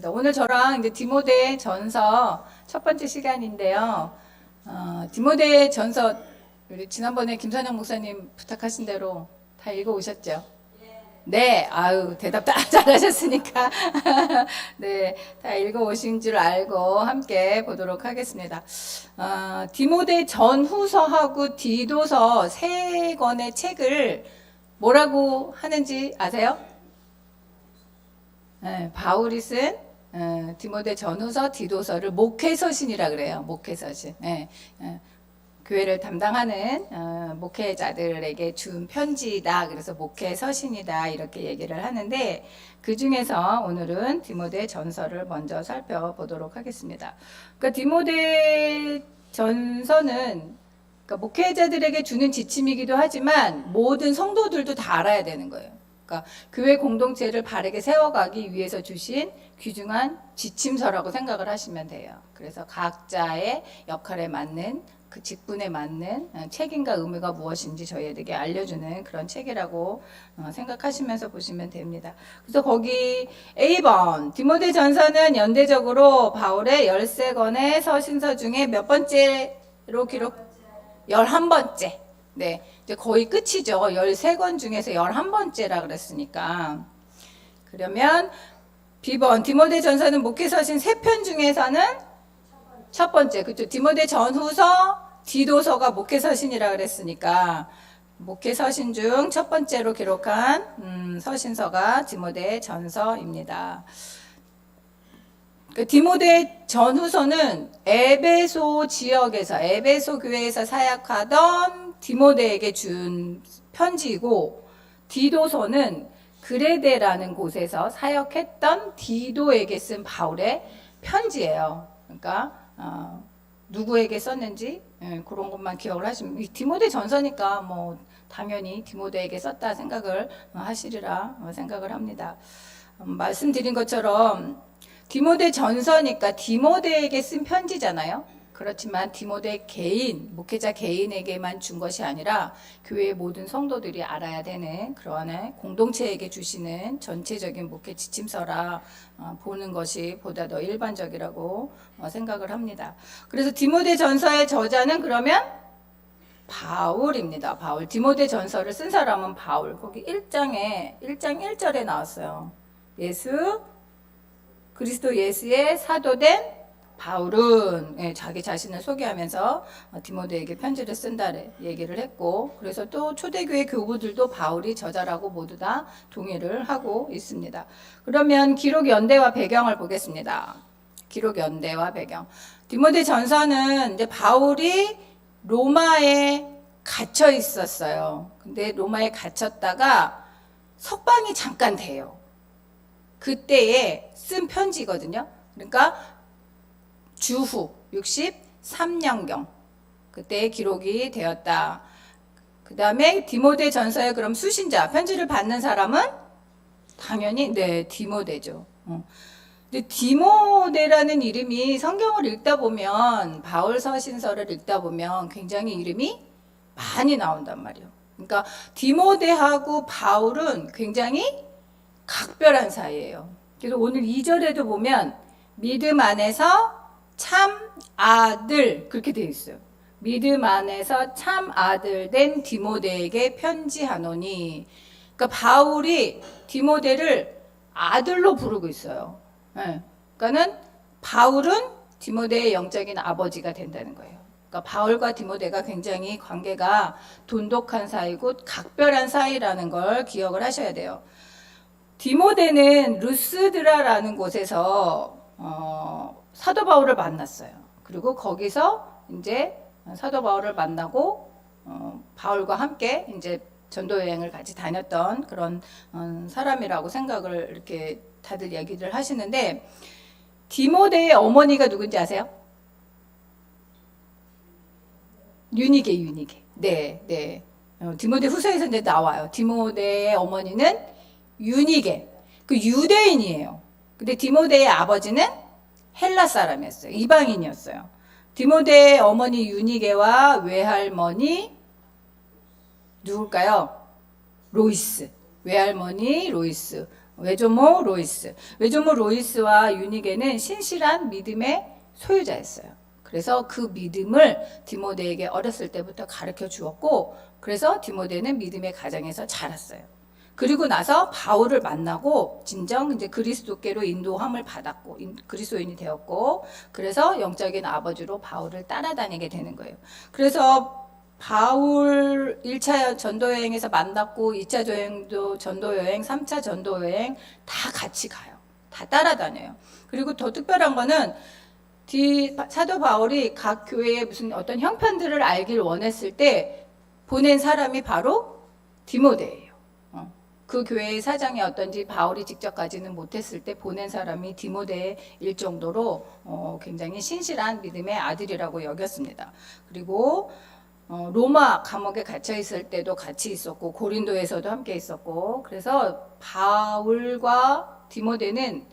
오늘 저랑 이제 디모데 전서 첫 번째 시간인데요. 디모데 전서 우리 지난번에 김선영 목사님 부탁하신 대로 다 읽어 오셨죠? 네, 아유 대답 다 잘하셨으니까 네, 다 읽어 오신 줄 알고 함께 보도록 하겠습니다. 디모데 전후서하고 디도서 세 권의 책을 뭐라고 하는지 아세요? 네, 바울이 쓴 디모데 전후서, 디도서를 목회서신이라 그래요. 목회서신. 네, 교회를 담당하는 목회자들에게 준 편지이다. 그래서 목회서신이다. 이렇게 얘기를 하는데 그 중에서 오늘은 디모데 전서를 먼저 살펴보도록 하겠습니다. 그러니까 디모데 전서는 그러니까 목회자들에게 주는 지침이기도 하지만 모든 성도들도 다 알아야 되는 거예요. 그러니까 교회 공동체를 바르게 세워가기 위해서 주신 귀중한 지침서라고 생각을 하시면 돼요. 그래서 각자의 역할에 맞는 그 직분에 맞는 책임과 의무가 무엇인지 저희에게 알려주는 그런 책이라고 생각하시면서 보시면 됩니다. 그래서 거기 A번 디모데 전서는 연대적으로 바울의 13권의 서신서 중에 몇 번째로 기록? 11번째. 네, 이제 거의 끝이죠. 13권 중에서 11번째라 그랬으니까. 그러면 B번 디모데 전서는 목회서신 3편 중에서는 첫 번째, 그렇죠. 디모데 전후서, 디도서가 목회서신이라 그랬으니까 목회서신 중 첫 번째로 기록한 서신서가 디모데 전서입니다. 디모데 전후서는 에베소 지역에서 에베소 교회에서 사역하던 디모데에게 준 편지이고, 디도서는 그레데라는 곳에서 사역했던 디도에게 쓴 바울의 편지예요. 그러니까 누구에게 썼는지 그런 것만 기억을 하시면, 디모데 전서니까 뭐 당연히 디모데에게 썼다 생각을 하시리라 생각을 합니다. 말씀드린 것처럼 디모데 전서니까 디모데에게 쓴 편지잖아요. 그렇지만 디모데 개인, 목회자 개인에게만 준 것이 아니라 교회의 모든 성도들이 알아야 되는 그런 공동체에게 주시는 전체적인 목회 지침서라 보는 것이 보다 더 일반적이라고 생각을 합니다. 그래서 디모데 전서의 저자는 그러면 바울입니다. 바울. 디모데 전서를 쓴 사람은 바울. 거기 1장 1절에 나왔어요. 그리스도 예수의 사도된 바울은 자기 자신을 소개하면서 디모데에게 편지를 쓴다 얘기를 했고, 그래서 또 초대교회 교부들도 바울이 저자라고 모두 다 동의를 하고 있습니다. 그러면 기록 연대와 배경을 보겠습니다. 기록 연대와 배경. 디모데 전서는 이제 바울이 로마에 갇혀 있었어요. 근데 로마에 gat혔다가 석방이 잠깐 돼요. 그때에 쓴 편지거든요. 그러니까 주후 63년경 그때 기록이 되었다. 그 다음에 디모데 전서에 그럼 수신자, 편지를 받는 사람은 당연히 디모데죠. 근데 디모데라는 이름이 성경을 읽다 보면, 바울 서신서를 읽다 보면 굉장히 이름이 많이 나온단 말이에요. 그러니까 디모데하고 바울은 굉장히 각별한 사이예요. 그래서 오늘 2절에도 보면 믿음 안에서 참 아들, 그렇게 되어 있어요. 믿음 안에서 참 아들 된 디모데에게 편지하노니. 그러니까 바울이 디모데를 아들로 부르고 있어요. 그러니까는 바울은 디모데의 영적인 아버지가 된다는 거예요. 그러니까 바울과 디모데가 굉장히 관계가 돈독한 사이고 각별한 사이라는 걸 기억을 하셔야 돼요. 디모데는 루스드라라는 곳에서 사도 바울을 만났어요. 그리고 거기서 이제 사도 바울을 만나고 바울과 함께 이제 전도 여행을 같이 다녔던 그런 사람이라고 생각을 이렇게 다들 얘기를 하시는데, 디모데의 어머니가 누군지 아세요? 유니게. 네. 디모데 후서에서 이제 나와요. 디모데의 어머니는 유니게, 그 유대인이에요. 근데 디모데의 아버지는 헬라 사람이었어요. 이방인이었어요. 디모데의 어머니 유니게와 외할머니 누굴까요? 로이스. 외할머니 로이스. 외조모 로이스. 외조모 로이스와 유니게는 신실한 믿음의 소유자였어요. 그래서 그 믿음을 디모데에게 어렸을 때부터 가르쳐 주었고, 그래서 디모데는 믿음의 가정에서 자랐어요. 그리고 나서 바울을 만나고 진정 이제 그리스도께로 인도함을 받았고 그리스도인이 되었고, 그래서 영적인 아버지로 바울을 따라다니게 되는 거예요. 그래서 바울 1차 전도여행에서 만났고 2차 전도여행, 3차 전도여행 다 같이 가요. 다 따라다녀요. 그리고 더 특별한 거는 사도 바울이 각 교회의 무슨 어떤 형편들을 알길 원했을 때 보낸 사람이 바로 디모데예요. 그 교회의 사정이 어떤지 바울이 직접 가지는 못했을 때 보낸 사람이 디모데일 정도로 굉장히 신실한 믿음의 아들이라고 여겼습니다. 그리고 로마 감옥에 갇혀 있을 때도 같이 있었고 고린도에서도 함께 있었고, 그래서 바울과 디모데는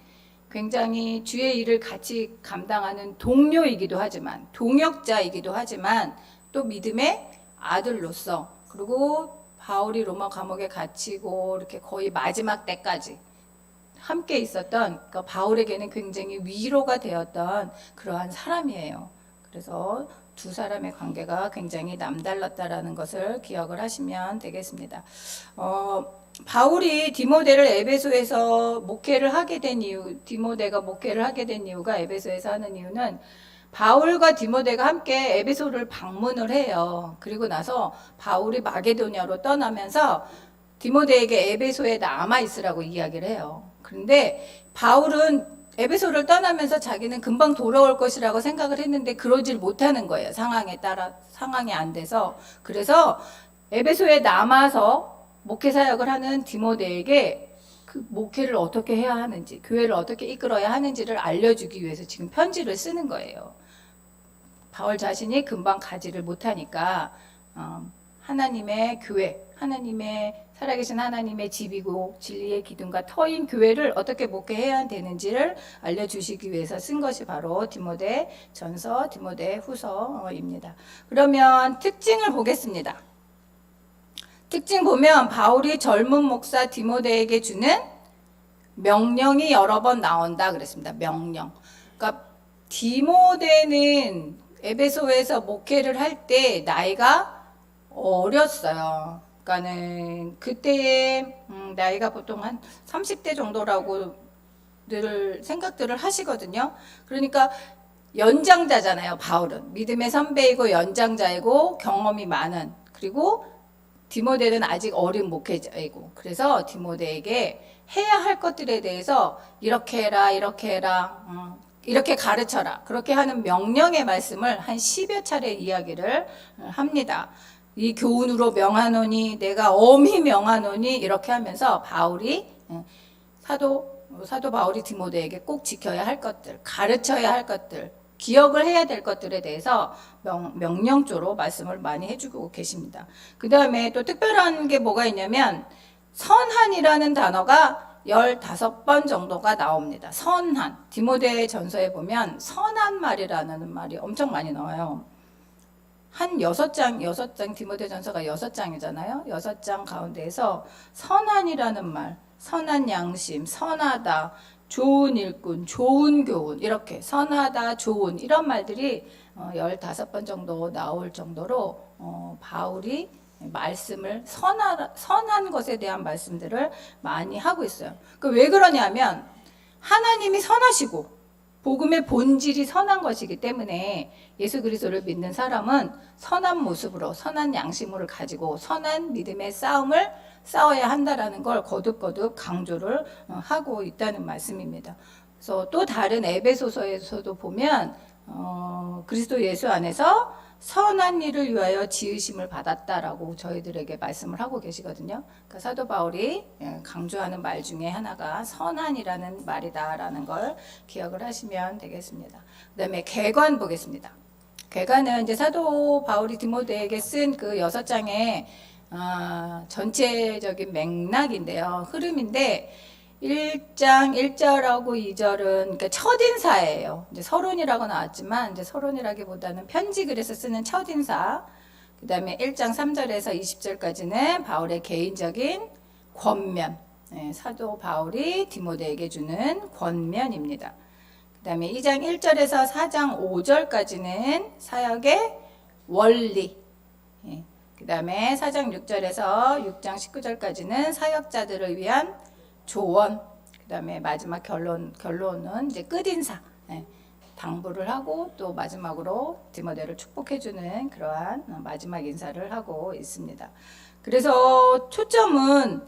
굉장히 주의 일을 같이 감당하는 동료이기도 하지만 동역자이기도 하지만 또 믿음의 아들로서, 그리고 바울이 로마 감옥에 갇히고 이렇게 거의 마지막 때까지 함께 있었던, 그러니까 바울에게는 굉장히 위로가 되었던 그러한 사람이에요. 그래서 두 사람의 관계가 굉장히 남달랐다라는 것을 기억을 하시면 되겠습니다. 바울이 디모데를 에베소에서 목회를 하게 된 이유, 디모데가 목회를 하게 된 이유가, 에베소에서 하는 이유는 바울과 디모데가 함께 에베소를 방문을 해요. 그리고 나서 바울이 마게도냐로 떠나면서 디모데에게 에베소에 남아 있으라고 이야기를 해요. 그런데 바울은 에베소를 떠나면서 자기는 금방 돌아올 것이라고 생각을 했는데 그러질 못하는 거예요. 상황이 안 돼서. 그래서 에베소에 남아서 목회 사역을 하는 디모데에게 그 목회를 어떻게 해야 하는지, 교회를 어떻게 이끌어야 하는지를 알려주기 위해서 지금 편지를 쓰는 거예요. 바울 자신이 금방 가지를 못하니까 하나님의 교회, 살아계신 하나님의 집이고 진리의 기둥과 터인 교회를 어떻게 목회해야 되는지를 알려주시기 위해서 쓴 것이 바로 디모데 전서, 디모데 후서입니다. 그러면 특징을 보겠습니다. 특징 보면 바울이 젊은 목사 디모데에게 주는 명령이 여러 번 나온다 그랬습니다. 명령. 그러니까 디모데는 에베소에서 목회를 할 때 나이가 어렸어요. 그러니까는 그때의 나이가 보통 한 30대 정도라고 늘 생각들을 하시거든요. 그러니까 연장자잖아요. 바울은 믿음의 선배이고 연장자이고 경험이 많은, 그리고 디모데는 아직 어린 목회자이고, 그래서 디모데에게 해야 할 것들에 대해서 이렇게 해라, 이렇게 해라, 이렇게 가르쳐라, 그렇게 하는 명령의 말씀을 한 10여 차례 이야기를 합니다. 이 교훈으로 명하노니 내가 엄히 명하노니, 이렇게 하면서 바울이 사도 바울이 디모데에게 꼭 지켜야 할 것들, 가르쳐야 할 것들, 기억을 해야 될 것들에 대해서 명령조로 말씀을 많이 해주고 계십니다. 그 다음에 또 특별한 게 뭐가 있냐면 선한이라는 단어가 15번 정도가 나옵니다. 선한. 디모데 전서에 보면 선한 말이라는 말이 엄청 많이 나와요. 한 6장, 디모데 전서가 6장이잖아요. 6장 가운데에서 선한이라는 말, 선한 양심, 선하다, 좋은 일꾼, 좋은 교훈, 이렇게 선하다, 좋은, 이런 말들이 15번 정도 나올 정도로 바울이 말씀을 선한 것에 대한 말씀들을 많이 하고 있어요. 왜 그러냐면 하나님이 선하시고 복음의 본질이 선한 것이기 때문에 예수 그리스도를 믿는 사람은 선한 모습으로, 선한 양심을 가지고 선한 믿음의 싸움을 싸워야 한다라는 걸 거듭거듭 강조를 하고 있다는 말씀입니다. 그래서 또 다른 에베소서에서도 보면 그리스도 예수 안에서 선한 일을 위하여 지으심을 받았다라고 저희들에게 말씀을 하고 계시거든요. 그러니까 사도 바울이 강조하는 말 중에 하나가 선한이라는 말이다라는 걸 기억을 하시면 되겠습니다. 그 다음에 계관 보겠습니다. 계관은 이제 사도 바울이 디모데에게 쓴 그 6장의 전체적인 맥락인데요. 흐름인데 1장 1절하고 2절은 그러니까 첫인사예요. 이제 서론이라고 나왔지만 이제 서론이라기보다는 편지 글에서 쓰는 첫인사. 그다음에 1장 3절에서 20절까지는 바울의 개인적인 권면. 사도 바울이 디모데에게 주는 권면입니다. 그 다음에 2장 1절에서 4장 5절까지는 사역의 원리, 그 다음에 4장 6절에서 6장 19절까지는 사역자들을 위한 조언, 그 다음에 마지막 결론은 이제 끝인사, 당부를 하고 또 마지막으로 디모데를 축복해주는 그러한 마지막 인사를 하고 있습니다. 그래서 초점은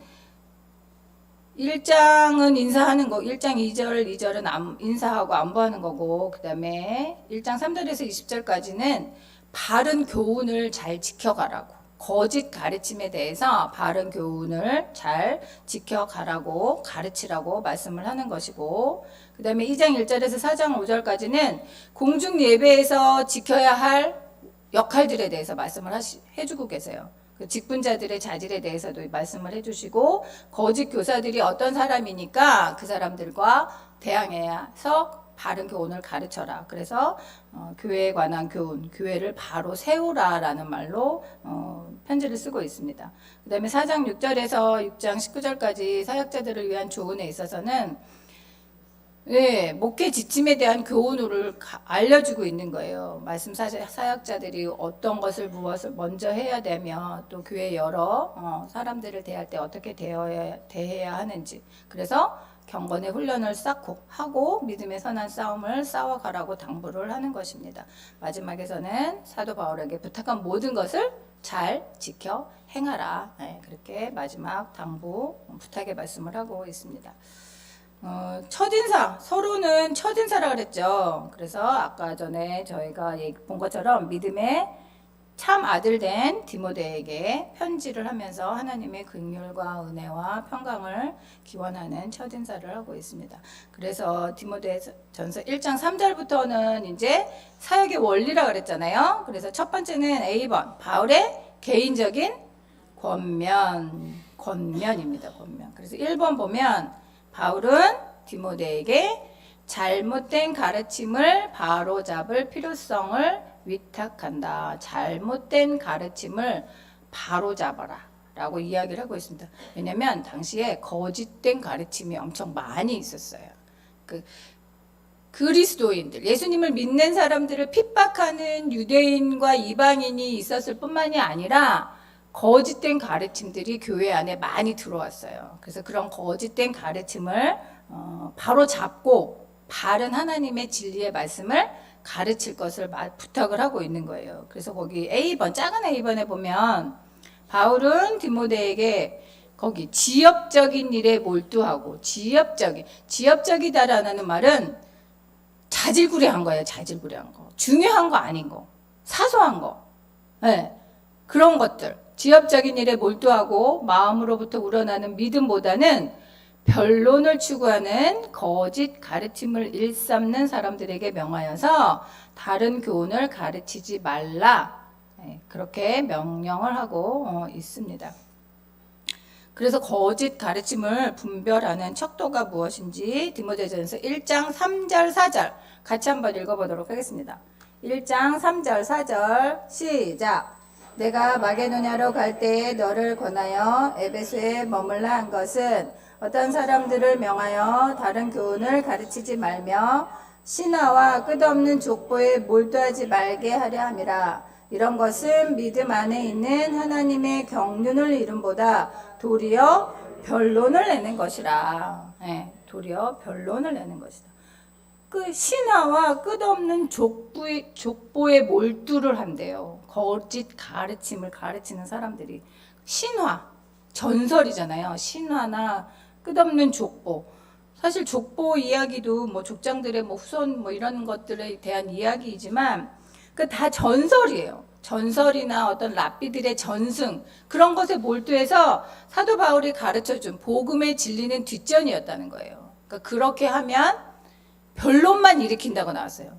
1장은 인사하는 거, 1장 2절은 인사하고 안부하는 거고, 그 다음에 1장 3절에서 20절까지는 바른 교훈을 잘 지켜가라고, 거짓 가르침에 대해서 바른 교훈을 잘 지켜가라고 가르치라고 말씀을 하는 것이고, 그 다음에 2장 1절에서 4장 5절까지는 공중 예배에서 지켜야 할 역할들에 대해서 말씀을 해주고 계세요. 그 직분자들의 자질에 대해서도 말씀을 해주시고, 거짓 교사들이 어떤 사람이니까 그 사람들과 대항해서 바른 교훈을 가르쳐라. 그래서 교회에 관한 교훈, 교회를 바로 세우라라는 말로 편지를 쓰고 있습니다. 그 다음에 4장 6절에서 6장 19절까지 사역자들을 위한 조언에 있어서는 목회 지침에 대한 교훈을 알려주고 있는 거예요. 말씀 사역자들이 어떤 것을 무엇을 먼저 해야 되며 또 교회 여러 사람들을 대할 때 어떻게 대해야 하는지, 그래서 경건의 훈련을 쌓고 하고 믿음의 선한 싸움을 싸워가라고 당부를 하는 것입니다. 마지막에서는 사도 바울에게 부탁한 모든 것을 잘 지켜 행하라. 그렇게 마지막 당부 부탁의 말씀을 하고 있습니다. 첫인사, 서로는 첫인사라 그랬죠. 그래서 아까 전에 저희가 본 것처럼 믿음의 참 아들 된 디모데에게 편지를 하면서 하나님의 긍휼과 은혜와 평강을 기원하는 첫인사를 하고 있습니다. 그래서 디모데전서 1장 3절부터는 이제 사역의 원리라 그랬잖아요. 그래서 첫 번째는 A번, 바울의 개인적인 권면입니다. 권면. 그래서 1번 보면 바울은 디모데에게 잘못된 가르침을 바로잡을 필요성을 위탁한다. 잘못된 가르침을 바로잡아라 라고 이야기를 하고 있습니다. 왜냐하면 당시에 거짓된 가르침이 엄청 많이 있었어요. 그리스도인들, 예수님을 믿는 사람들을 핍박하는 유대인과 이방인이 있었을 뿐만이 아니라 거짓된 가르침들이 교회 안에 많이 들어왔어요. 그래서 그런 거짓된 가르침을 바로 잡고 바른 하나님의 진리의 말씀을 가르칠 것을 부탁을 하고 있는 거예요. 그래서 거기 A번, 작은 A번에 보면 바울은 디모데에게 거기 지엽적인 일에 몰두하고, 지엽적이다라는 말은 자질구레한 거예요. 자질구레한 거. 중요한 거 아닌 거. 사소한 거. 그런 것들. 지엽적인 일에 몰두하고 마음으로부터 우러나는 믿음보다는 변론을 추구하는 거짓 가르침을 일삼는 사람들에게 명하여서 다른 교훈을 가르치지 말라. 그렇게 명령을 하고 있습니다. 그래서 거짓 가르침을 분별하는 척도가 무엇인지 디모데전서 1장 3절 4절 같이 한번 읽어보도록 하겠습니다. 1장 3절 4절 시작. 내가 마게도냐로 갈 때에 너를 권하여 에베소에 머물라 한 것은 어떤 사람들을 명하여 다른 교훈을 가르치지 말며 신화와 끝없는 족보에 몰두하지 말게 하려 함이라. 이런 것은 믿음 안에 있는 하나님의 경륜을 이름보다 도리어 변론을 내는 것이라. 도리어 변론을 내는 것이다. 그 신화와 끝없는 족보에 몰두를 한대요. 거짓 가르침을 가르치는 사람들이. 신화, 전설이잖아요. 신화나 끝없는 족보. 사실 족보 이야기도 뭐 족장들의 뭐 후손 뭐 이런 것들에 대한 이야기이지만 그 다 전설이에요. 전설이나 어떤 랍비들의 전승, 그런 것에 몰두해서 사도 바울이 가르쳐준 복음의 진리는 뒷전이었다는 거예요. 그러니까 그렇게 하면 변론만 일으킨다고 나왔어요.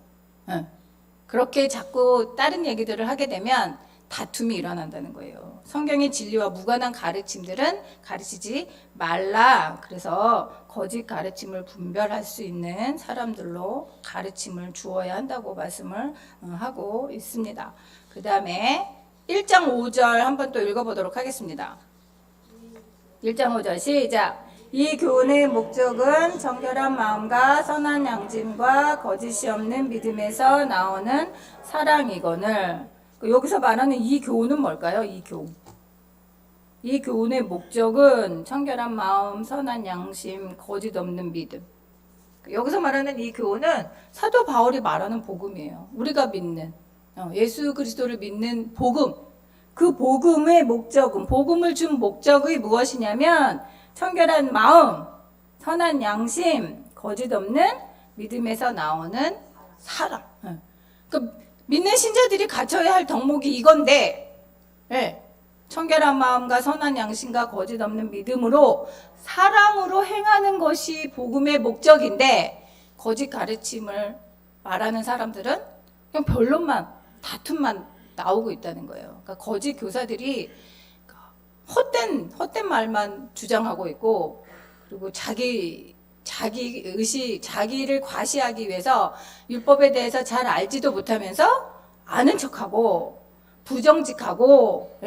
그렇게 자꾸 다른 얘기들을 하게 되면 다툼이 일어난다는 거예요. 성경의 진리와 무관한 가르침들은 가르치지 말라. 그래서 거짓 가르침을 분별할 수 있는 사람들로 가르침을 주어야 한다고 말씀을 하고 있습니다. 그 다음에 1장 5절 한번 또 읽어보도록 하겠습니다. 1장 5절 시작. 이 교훈의 목적은 정결한 마음과 선한 양심과 거짓이 없는 믿음에서 나오는 사랑이거늘. 여기서 말하는 이 교훈은 뭘까요? 이 교훈. 이 교훈의 목적은 청결한 마음, 선한 양심, 거짓 없는 믿음. 여기서 말하는 이 교훈은 사도 바울이 말하는 복음이에요. 우리가 믿는 예수 그리스도를 믿는 복음. 그 복음의 목적은, 복음을 준 목적이 무엇이냐면 청결한 마음, 선한 양심, 거짓 없는 믿음에서 나오는 사랑. 그 믿는 신자들이 갖춰야 할 덕목이 이건데, 청결한 마음과 선한 양심과 거짓 없는 믿음으로 사랑으로 행하는 것이 복음의 목적인데, 거짓 가르침을 말하는 사람들은 그냥 변론만, 다툼만 나오고 있다는 거예요. 그러니까 거짓 교사들이 헛된 말만 주장하고 있고, 그리고 자기 의식, 자기를 과시하기 위해서 율법에 대해서 잘 알지도 못하면서 아는 척하고 부정직하고,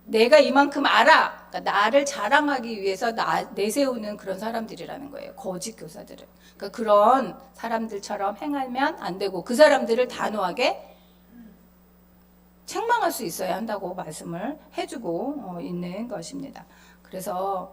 내가 이만큼 알아. 그러니까 나를 자랑하기 위해서 내세우는 그런 사람들이라는 거예요. 거짓 교사들은. 그러니까 그런 사람들처럼 행하면 안 되고 그 사람들을 단호하게 책망할 수 있어야 한다고 말씀을 해주고 있는 것입니다. 그래서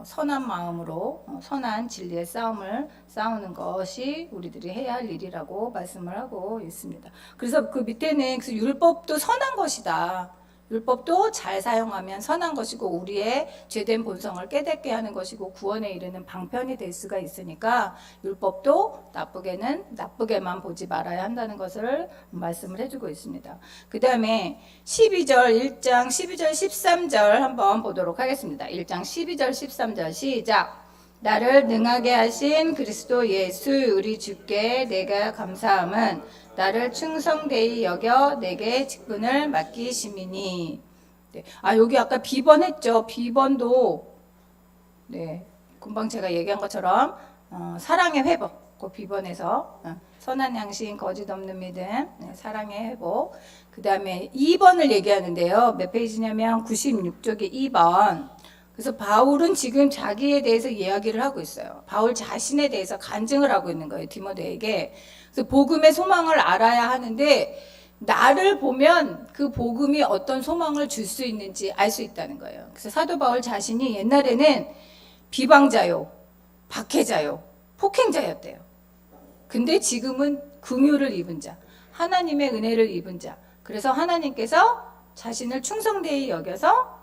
선한 마음으로 선한 진리의 싸움을 싸우는 것이 우리들이 해야 할 일이라고 말씀을 하고 있습니다. 그래서 그 밑에는 율법도 선한 것이다. 율법도 잘 사용하면 선한 것이고 우리의 죄된 본성을 깨닫게 하는 것이고 구원에 이르는 방편이 될 수가 있으니까 율법도 나쁘게만 보지 말아야 한다는 것을 말씀을 해주고 있습니다. 그 다음에 1장 12절 13절 한번 보도록 하겠습니다. 1장 12절 13절 시작. 나를 능하게 하신 그리스도 예수 우리 주께 내가 감사함은 나를 충성되이 여겨 내게 직분을 맡기심이니. 여기 아까 비번했죠. 비번도 금방 제가 얘기한 것처럼 사랑의 회복. 그 비번에서 선한 양심, 거짓 없는 믿음, 사랑의 회복. 그 다음에 2번을 얘기하는데요. 몇 페이지냐면 96쪽에 2번. 그래서 바울은 지금 자기에 대해서 이야기를 하고 있어요. 바울 자신에 대해서 간증을 하고 있는 거예요. 디모데에게. 그래서 복음의 소망을 알아야 하는데 나를 보면 그 복음이 어떤 소망을 줄 수 있는지 알 수 있다는 거예요. 그래서 사도 바울 자신이 옛날에는 비방자요, 박해자요, 폭행자였대요. 근데 지금은 긍휼을 입은 자, 하나님의 은혜를 입은 자. 그래서 하나님께서 자신을 충성되이 여겨서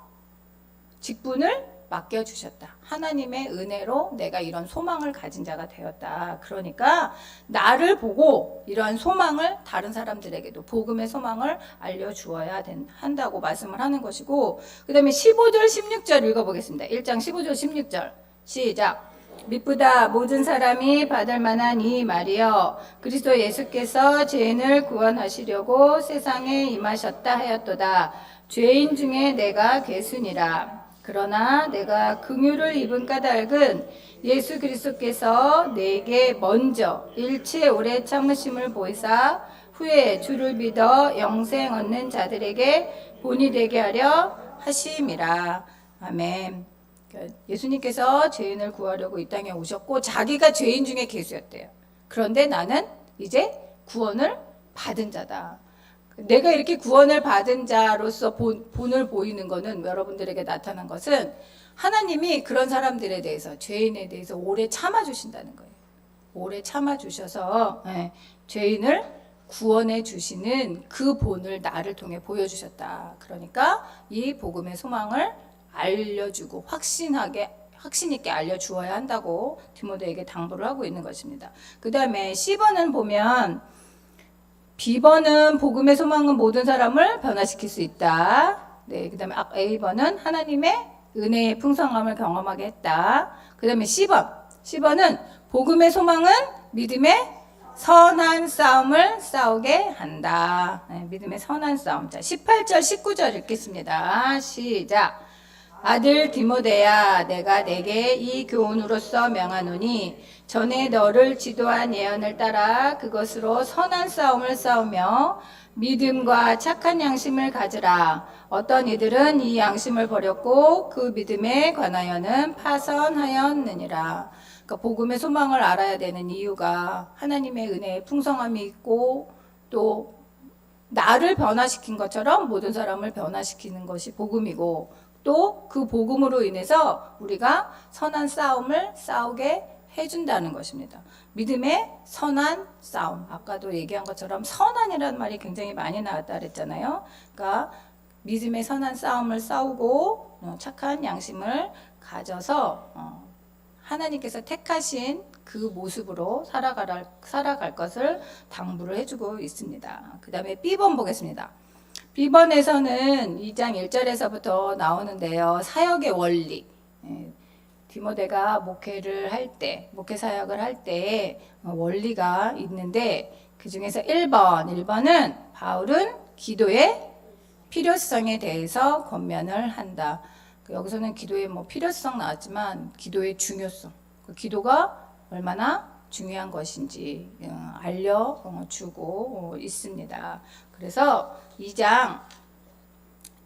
직분을 맡겨주셨다. 하나님의 은혜로 내가 이런 소망을 가진 자가 되었다. 그러니까 나를 보고 이러한 소망을 다른 사람들에게도 복음의 소망을 알려주어야 한다고 말씀을 하는 것이고, 그 다음에 15절 16절 읽어보겠습니다. 1장 15절 16절 시작. 미쁘다 모든 사람이 받을 만한 이 말이여 그리스도 예수께서 죄인을 구원하시려고 세상에 임하셨다 하였도다. 죄인 중에 내가 괴순이라. 그러나 내가 긍휼을 입은 까닭은 예수 그리스도께서 내게 먼저 일체 오래 참으심을 보이사 후에 주를 믿어 영생 얻는 자들에게 본이 되게 하려 하심이라. 아멘. 예수님께서 죄인을 구하려고 이 땅에 오셨고 자기가 죄인 중에 괴수였대요. 그런데 나는 이제 구원을 받은 자다. 내가 이렇게 구원을 받은 자로서 본을 보이는 것은 여러분들에게 나타난 것은 하나님이 그런 사람들에 대해서 죄인에 대해서 오래 참아주신다는 거예요. 오래 참아주셔서 죄인을 구원해 주시는 그 본을 나를 통해 보여주셨다. 그러니까 이 복음의 소망을 알려주고 확신 있게 알려주어야 한다고 디모데에게 당부를 하고 있는 것입니다. 그 다음에 C번은 보면 B번은 복음의 소망은 모든 사람을 변화시킬 수 있다. 그 다음에 A번은 하나님의 은혜의 풍성함을 경험하게 했다. 그 다음에 C번은 복음의 소망은 믿음의 선한 싸움을 싸우게 한다. 믿음의 선한 싸움. 자, 18절 19절 읽겠습니다. 시작. 아들 디모데야 내가 내게 이 교훈으로서 명하노니 전에 너를 지도한 예언을 따라 그것으로 선한 싸움을 싸우며 믿음과 착한 양심을 가지라. 어떤 이들은 이 양심을 버렸고 그 믿음에 관하여는 파선하였느니라. 그러니까 복음의 소망을 알아야 되는 이유가 하나님의 은혜의 풍성함이 있고 또 나를 변화시킨 것처럼 모든 사람을 변화시키는 것이 복음이고 또 그 복음으로 인해서 우리가 선한 싸움을 싸우게 해준다는 것입니다. 믿음의 선한 싸움. 아까도 얘기한 것처럼 선한이라는 말이 굉장히 많이 나왔다 그랬잖아요. 그러니까 믿음의 선한 싸움을 싸우고 착한 양심을 가져서 하나님께서 택하신 그 모습으로 살아갈 것을 당부를 해주고 있습니다. 그 다음에 B번 보겠습니다. B번에서는 2장 1절에서부터 나오는데요. 사역의 원리. 디모데가 목회를 할 때, 목회 사역을 할 때 원리가 있는데 그 중에서 1번은 바울은 기도의 필요성에 대해서 권면을 한다. 여기서는 기도의 필요성 나왔지만 기도의 중요성, 기도가 얼마나 중요한 것인지 알려주고 있습니다. 그래서 2장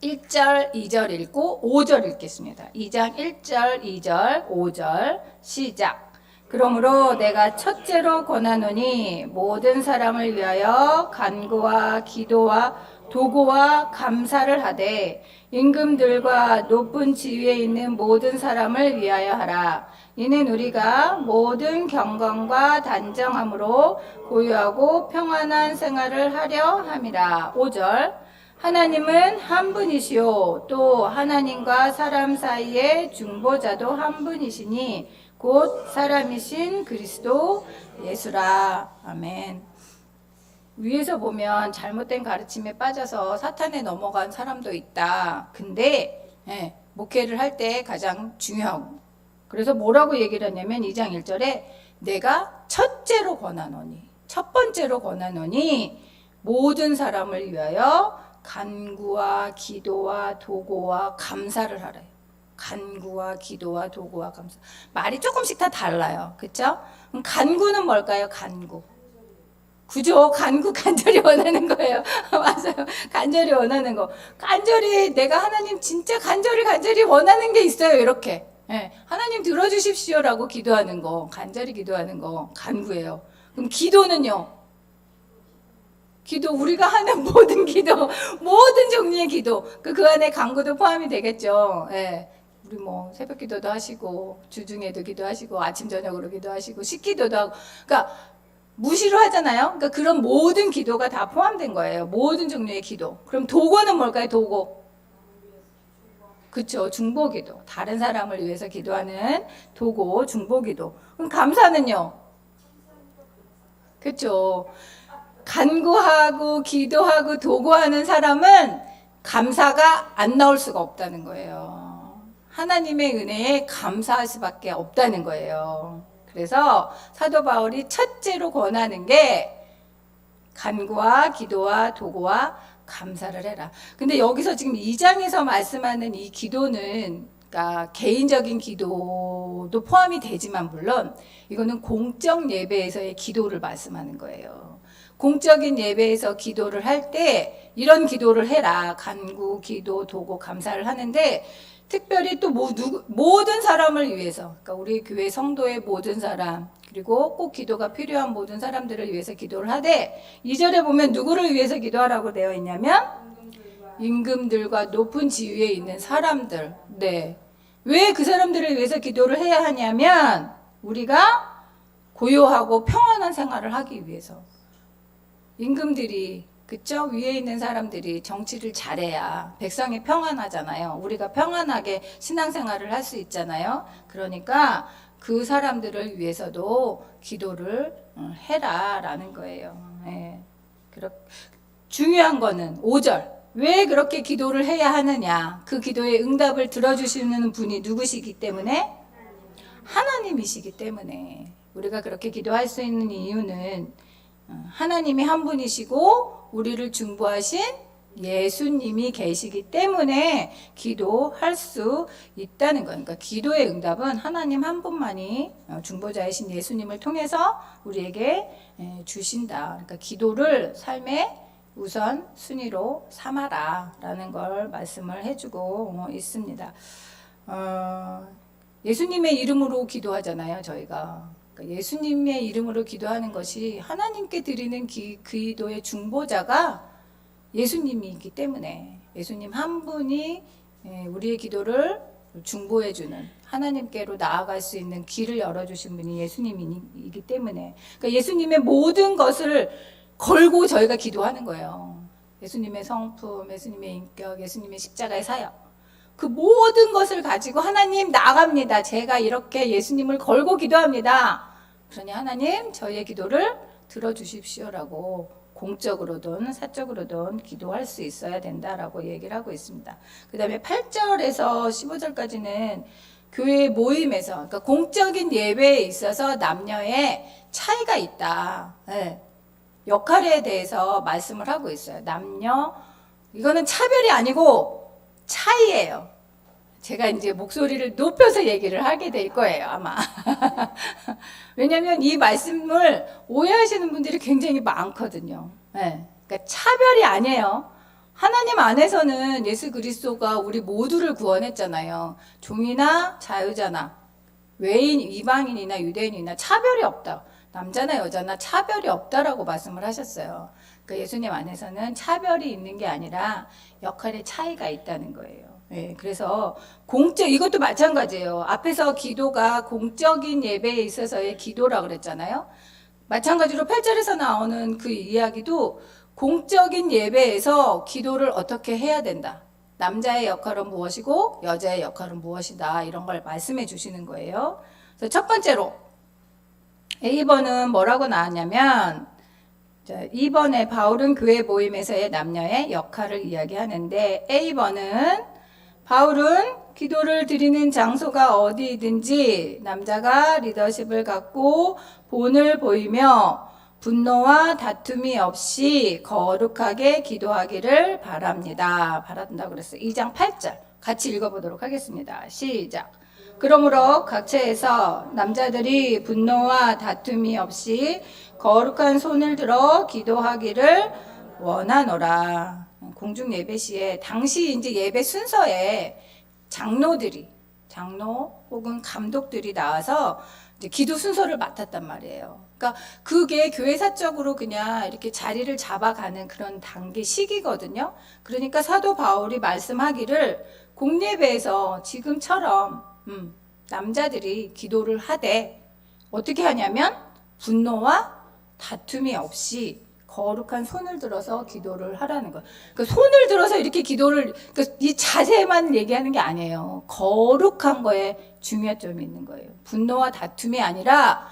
1절, 2절 읽고 5절 읽겠습니다. 2장 1절, 2절, 5절 시작. 그러므로 내가 첫째로 권하노니 모든 사람을 위하여 간구와 기도와 도구와 감사를 하되 임금들과 높은 지위에 있는 모든 사람을 위하여 하라. 이는 우리가 모든 경건과 단정함으로 고요하고 평안한 생활을 하려 함이라. 5절. 하나님은 한 분이시요 또 하나님과 사람 사이의 중보자도 한 분이시니 곧 사람이신 그리스도 예수라. 아멘. 위에서 보면 잘못된 가르침에 빠져서 사탄에 넘어간 사람도 있다. 근데 목회를 할 때 가장 중요하고 그래서 뭐라고 얘기를 하냐면 2장 1절에 내가 첫째로 권하노니 첫 번째로 권하노니 모든 사람을 위하여 간구와 기도와 도구와 감사를 하래요. 간구와 기도와 도구와 감사. 말이 조금씩 다 달라요. 그렇죠? 간구는 뭘까요? 간구. 그죠? 간절히 원하는 거예요. 맞아요. 간절히 원하는 거. 간절히 내가 하나님 진짜 간절히 원하는 게 있어요. 이렇게. 하나님 들어주십시오라고 기도하는 거. 간절히 기도하는 거. 간구예요. 그럼 기도는요? 기도, 우리가 하는 모든 기도, 모든 종류의 기도, 그 안에 간구도 포함이 되겠죠. 우리 새벽 기도도 하시고, 주중에도 기도하시고, 아침, 저녁으로 기도하시고, 식기도도 하고, 그러니까 무시로 하잖아요. 그러니까 그런 모든 기도가 다 포함된 거예요. 모든 종류의 기도. 그럼 도구는 뭘까요? 도구. 그쵸. 중보기도. 다른 사람을 위해서 기도하는 도구, 중보기도. 그럼 감사는요? 그쵸. 간구하고 기도하고 도구하는 사람은 감사가 안 나올 수가 없다는 거예요. 하나님의 은혜에 감사할 수밖에 없다는 거예요. 그래서 사도 바울이 첫째로 권하는 게 간구와 기도와 도구와 감사를 해라. 근데 여기서 지금 2장에서 말씀하는 이 기도는 그러니까 개인적인 기도도 포함이 되지만 물론 이거는 공적 예배에서의 기도를 말씀하는 거예요. 공적인 예배에서 기도를 할 때 이런 기도를 해라. 간구, 기도, 도구, 감사를 하는데 특별히 또 모든 사람을 위해서, 그러니까 우리 교회 성도의 모든 사람, 그리고 꼭 기도가 필요한 모든 사람들을 위해서 기도를 하되 2절에 보면 누구를 위해서 기도하라고 되어 있냐면 임금들과 높은 지위에 있는 사람들. 네. 왜 그 사람들을 위해서 기도를 해야 하냐면 우리가 고요하고 평안한 생활을 하기 위해서. 임금들이 그쵸? 위에 있는 사람들이 정치를 잘해야 백성이 평안하잖아요. 우리가 평안하게 신앙생활을 할 수 있잖아요. 그러니까 그 사람들을 위해서도 기도를 해라라는 거예요. 중요한 거는 5절. 왜 그렇게 기도를 해야 하느냐? 그 기도의 응답을 들어주시는 분이 누구시기 때문에? 하나님이시기 때문에. 우리가 그렇게 기도할 수 있는 이유는 하나님이 한 분이시고 우리를 중보하신 예수님이 계시기 때문에 기도할 수 있다는 거예요. 그러니까 기도의 응답은 하나님 한 분만이 중보자이신 예수님을 통해서 우리에게 주신다. 그러니까 기도를 삶의 우선 순위로 삼아라 라는 걸 말씀을 해주고 있습니다. 예수님의 이름으로 기도하잖아요, 저희가. 그러니까 예수님의 이름으로 기도하는 것이 하나님께 드리는 기도의 중보자가 예수님이기 때문에 예수님 한 분이 우리의 기도를 중보해주는 하나님께로 나아갈 수 있는 길을 열어주신 분이 예수님이기 때문에 그러니까 예수님의 모든 것을 걸고 저희가 기도하는 거예요. 예수님의 성품, 예수님의 인격, 예수님의 십자가의 사역 그 모든 것을 가지고 하나님 나갑니다. 제가 이렇게 예수님을 걸고 기도합니다. 그러니 하나님 저희의 기도를 들어주십시오라고 공적으로든 사적으로든 기도할 수 있어야 된다라고 얘기를 하고 있습니다. 그 다음에 8절에서 15절까지는 교회 모임에서 그러니까 공적인 예배에 있어서 남녀의 차이가 있다. 네. 역할에 대해서 말씀을 하고 있어요. 남녀 이거는 차별이 아니고 차이예요. 제가 이제 목소리를 높여서 얘기를 하게 될 거예요, 아마. 왜냐하면 이 말씀을 오해하시는 분들이 굉장히 많거든요. 네. 그러니까 차별이 아니에요. 하나님 안에서는 예수 그리스도가 우리 모두를 구원했잖아요. 종이나 자유자나 외인, 이방인이나 유대인이나 차별이 없다. 남자나 여자나 차별이 없다라고 말씀을 하셨어요. 그러니까 예수님 안에서는 차별이 있는 게 아니라 역할의 차이가 있다는 거예요. 네, 그래서 이것도 마찬가지예요. 앞에서 기도가 공적인 예배에 있어서의 기도라고 그랬잖아요. 마찬가지로 8절에서 나오는 그 이야기도 공적인 예배에서 기도를 어떻게 해야 된다. 남자의 역할은 무엇이고 여자의 역할은 무엇이다. 이런 걸 말씀해 주시는 거예요. 그래서 첫 번째로 A번은 뭐라고 나왔냐면 2번에 바울은 교회 모임에서의 남녀의 역할을 이야기하는데 A번은 바울은 기도를 드리는 장소가 어디든지 남자가 리더십을 갖고 본을 보이며 분노와 다툼이 없이 거룩하게 기도하기를 바랍니다. 바란다고 그랬어요. 2장 8절 같이 읽어보도록 하겠습니다. 시작. 그러므로 각처에서 남자들이 분노와 다툼이 없이 거룩한 손을 들어 기도하기를 원하노라. 공중 예배 시에 당시 이제 예배 순서에 장로 혹은 감독들이 나와서 이제 기도 순서를 맡았단 말이에요. 그러니까 그게 교회사적으로 그냥 이렇게 자리를 잡아가는 그런 단계 시기거든요. 그러니까 사도 바울이 말씀하기를 공예배에서 지금처럼 남자들이 기도를 하되 어떻게 하냐면 분노와 다툼이 없이 거룩한 손을 들어서 기도를 하라는 거예요. 그러니까 손을 들어서 이렇게 기도를, 그러니까 이 자세만 얘기하는 게 아니에요. 거룩한 거에 중요점이 있는 거예요. 분노와 다툼이 아니라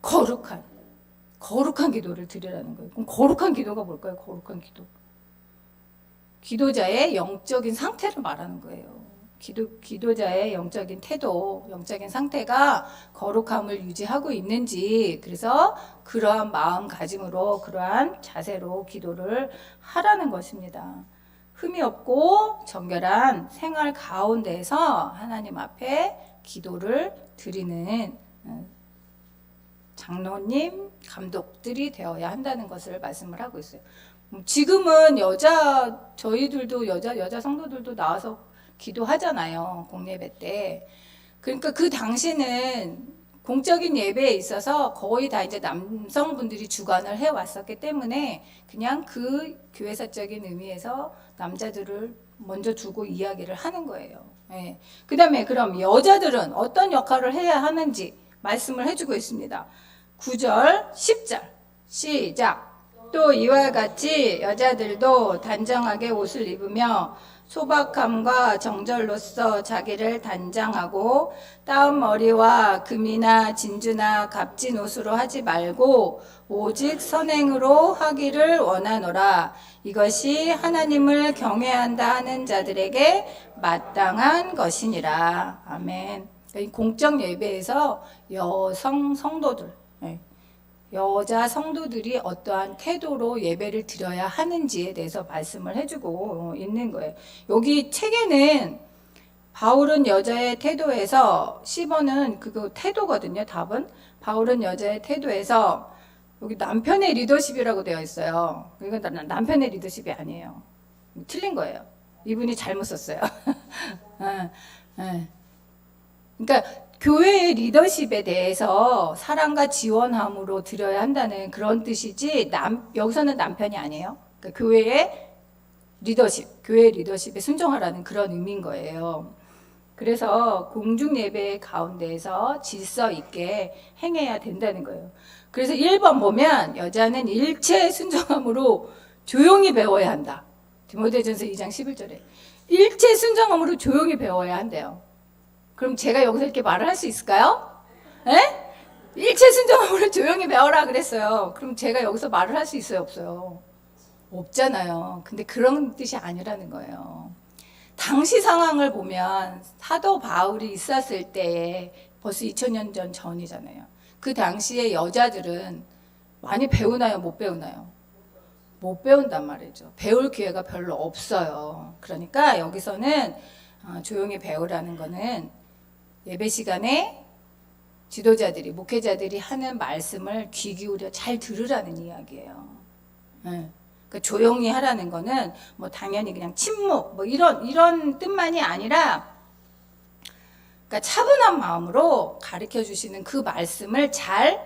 거룩한 기도를 드리라는 거예요. 그럼 거룩한 기도가 뭘까요? 거룩한 기도. 기도자의 영적인 상태를 말하는 거예요. 기도자의 영적인 태도, 영적인 상태가 거룩함을 유지하고 있는지, 그래서 그러한 마음가짐으로, 그러한 자세로 기도를 하라는 것입니다. 흠이 없고 정결한 생활 가운데에서 하나님 앞에 기도를 드리는 장로님, 감독들이 되어야 한다는 것을 말씀을 하고 있어요. 지금은 저희들도 여자 성도들도 나와서 기도하잖아요. 공예배 때. 그러니까 그 당시는 공적인 예배에 있어서 거의 다 이제 남성분들이 주관을 해왔었기 때문에 그냥 그 교회사적인 의미에서 남자들을 먼저 두고 이야기를 하는 거예요. 네. 그 다음에 그럼 여자들은 어떤 역할을 해야 하는지 말씀을 해주고 있습니다. 9절, 10절 시작. 또 이와 같이 여자들도 단정하게 옷을 입으며 소박함과 정절로서 자기를 단장하고 따은 머리와 금이나 진주나 값진 옷으로 하지 말고 오직 선행으로 하기를 원하노라. 이것이 하나님을 경외한다 하는 자들에게 마땅한 것이니라. 아멘. 공적 예배에서 여성 성도들, 여자 성도들이 어떠한 태도로 예배를 드려야 하는지에 대해서 말씀을 해주고 있는 거예요. 여기 책에는 바울은 여자의 태도에서 10번은 그거 태도거든요. 답은 바울은 여자의 태도에서 여기 남편의 리더십이라고 되어 있어요. 그러니까 남편의 리더십이 아니에요. 틀린 거예요. 이분이 잘못 썼어요. 그러니까 교회의 리더십에 대해서 사랑과 지원함으로 드려야 한다는 그런 뜻이지 여기서는 남편이 아니에요. 그러니까 교회의 리더십에 순종하라는 그런 의미인 거예요. 그래서 공중 예배 가운데에서 질서 있게 행해야 된다는 거예요. 그래서 1번 보면 여자는 일체 순종함으로 조용히 배워야 한다. 디모데전서 2장 11절에 일체 순종함으로 조용히 배워야 한대요. 그럼 제가 여기서 이렇게 말을 할 수 있을까요? 에? 일체 순종함으로 조용히 배워라 그랬어요. 그럼 제가 여기서 말을 할 수 있어요? 없어요? 없잖아요. 근데 그런 뜻이 아니라는 거예요. 당시 상황을 보면 사도 바울이 있었을 때에 벌써 2000년 전이잖아요. 그 당시에 여자들은 많이 배우나요? 못 배우나요? 못 배운단 말이죠. 배울 기회가 별로 없어요. 그러니까 여기서는 조용히 배우라는 거는 예배 시간에 지도자들이, 목회자들이 하는 말씀을 귀 기울여 잘 들으라는 이야기예요. 그러니까 조용히 하라는 거는 뭐 당연히 그냥 침묵 뭐 이런 뜻만이 아니라 그러니까 차분한 마음으로 가르쳐 주시는 그 말씀을 잘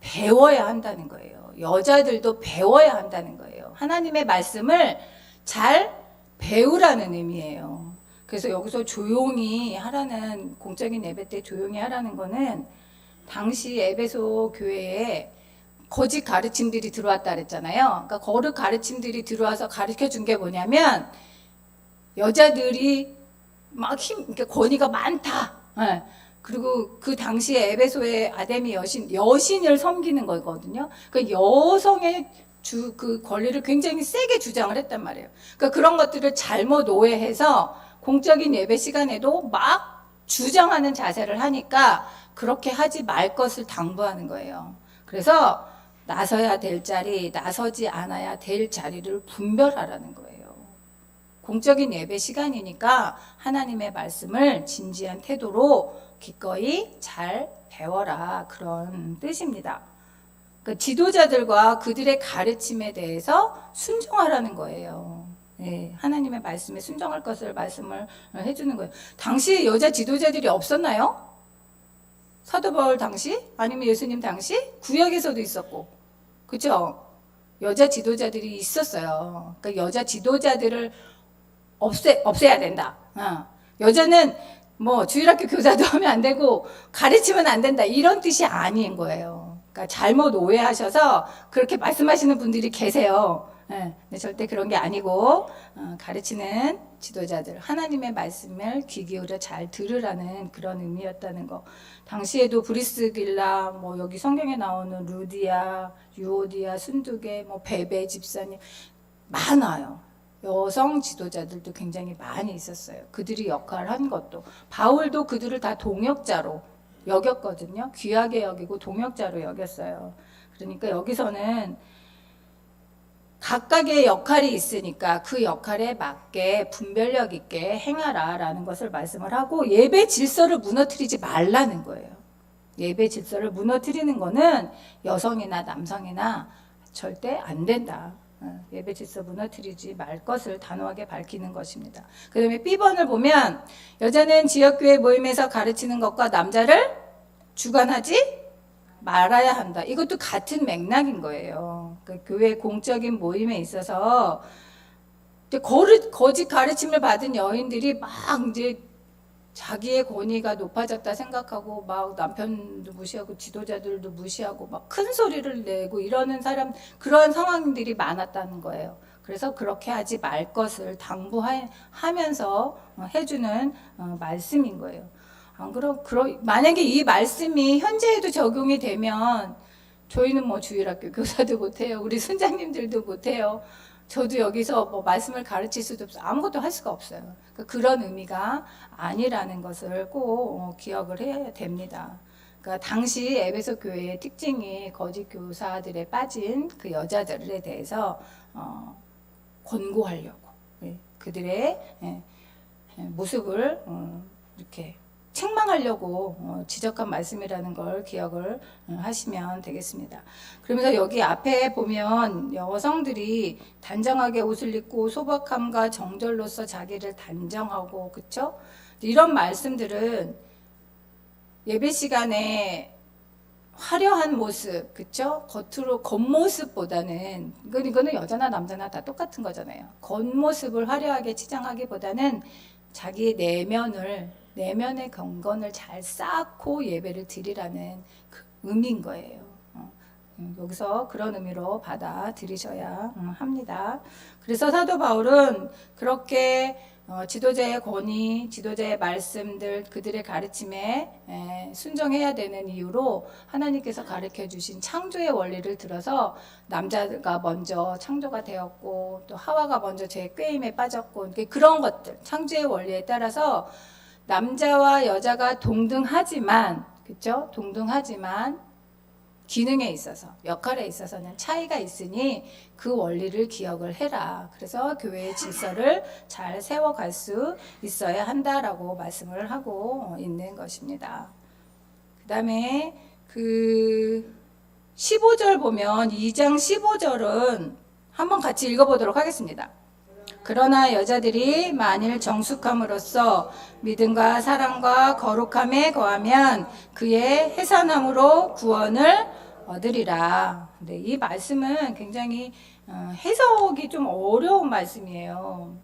배워야 한다는 거예요. 여자들도 배워야 한다는 거예요. 하나님의 말씀을 잘 배우라는 의미예요. 그래서 여기서 조용히 하라는, 공적인 예배 때 조용히 하라는 거는 당시 에베소 교회에 거짓 가르침들이 들어왔다 그랬잖아요. 그러니까 거짓 가르침들이 들어와서 가르쳐 준 게 뭐냐면 여자들이 막 그러니까 권위가 많다. 네. 그리고 그 당시에 에베소의 아데미 여신을 섬기는 거거든요. 그 여성의 그 권리를 굉장히 세게 주장을 했단 말이에요. 그러니까 그런 것들을 잘못 오해해서 공적인 예배 시간에도 막 주장하는 자세를 하니까 그렇게 하지 말 것을 당부하는 거예요. 그래서 나서야 될 자리, 나서지 않아야 될 자리를 분별하라는 거예요. 공적인 예배 시간이니까 하나님의 말씀을 진지한 태도로 기꺼이 잘 배워라, 그런 뜻입니다. 그러니까 지도자들과 그들의 가르침에 대해서 순종하라는 거예요. 네, 하나님의 말씀에 순종할 것을 말씀을 해주는 거예요. 당시 여자 지도자들이 없었나요? 사도 바울 당시? 아니면 예수님 당시? 구약에서도 있었고, 그렇죠? 여자 지도자들이 있었어요. 그러니까 여자 지도자들을 없애야 된다. 여자는 뭐 주일학교 교사도 하면 안 되고 가르치면 안 된다, 이런 뜻이 아닌 거예요. 그러니까 잘못 오해하셔서 그렇게 말씀하시는 분들이 계세요. 근데 절대 그런 게 아니고 가르치는 지도자들, 하나님의 말씀을 귀 기울여 잘 들으라는 그런 의미였다는 거. 당시에도 브리스길라, 뭐 여기 성경에 나오는 루디아, 유오디아, 순두계, 뭐 베베 집사님 많아요. 여성 지도자들도 굉장히 많이 있었어요. 그들이 역할을 한 것도, 바울도 그들을 다 동역자로 여겼거든요. 귀하게 여기고 동역자로 여겼어요. 그러니까 여기서는 각각의 역할이 있으니까 그 역할에 맞게 분별력 있게 행하라라는 것을 말씀을 하고, 예배 질서를 무너뜨리지 말라는 거예요. 예배 질서를 무너뜨리는 거는 여성이나 남성이나 절대 안 된다. 예배 질서 무너뜨리지 말 것을 단호하게 밝히는 것입니다. 그 다음에 B번을 보면 여자는 지역교회 모임에서 가르치는 것과 남자를 주관하지 말아야 한다. 이것도 같은 맥락인 거예요. 그러니까 교회 공적인 모임에 있어서 거짓 가르침을 받은 여인들이 막 이제 자기의 권위가 높아졌다 생각하고 막 남편도 무시하고 지도자들도 무시하고 막 큰 소리를 내고 이러는 그런 상황들이 많았다는 거예요. 그래서 그렇게 하지 말 것을 당부하면서 해주는 말씀인 거예요. 안 만약에 이 말씀이 현재에도 적용이 되면 저희는 뭐 주일학교 교사도 못해요. 우리 순장님들도 못해요. 저도 여기서 뭐 말씀을 가르칠 수도 없어요. 아무것도 할 수가 없어요. 그러니까 그런 의미가 아니라는 것을 꼭 기억을 해야 됩니다. 그러니까 당시 에베소 교회의 특징이 거짓 교사들에 빠진 그 여자들에 대해서 권고하려고 그들의 모습을 이렇게 책망하려고 지적한 말씀이라는 걸 기억을 하시면 되겠습니다. 그러면서 여기 앞에 보면 여성들이 단정하게 옷을 입고 소박함과 정절로서 자기를 단정하고, 그쵸? 이런 말씀들은 예배 시간에 화려한 모습, 그쵸? 겉으로 겉모습보다는, 이거는 여자나 남자나 다 똑같은 거잖아요. 겉모습을 화려하게 치장하기보다는 자기의 내면의 경건을 잘 쌓고 예배를 드리라는 그 의미인 거예요. 여기서 그런 의미로 받아들이셔야 합니다. 그래서 사도 바울은 그렇게 지도자의 권위, 지도자의 말씀들, 그들의 가르침에 순종해야 되는 이유로 하나님께서 가르쳐 주신 창조의 원리를 들어서 남자가 먼저 창조가 되었고 또 하와가 먼저 죄의 꾀임에 빠졌고, 그런 것들, 창조의 원리에 따라서 남자와 여자가 동등하지만, 그렇죠? 동등하지만 기능에 있어서, 역할에 있어서는 차이가 있으니 그 원리를 기억을 해라. 그래서 교회의 질서를 잘 세워갈 수 있어야 한다라고 말씀을 하고 있는 것입니다. 그 다음에 그 15절 보면 2장 15절은 한번 같이 읽어보도록 하겠습니다. 그러나 여자들이 만일 정숙함으로써 믿음과 사랑과 거룩함에 거하면 그의 해산함으로 구원을 얻으리라. 네, 이 말씀은 굉장히 해석이 좀 어려운 말씀이에요.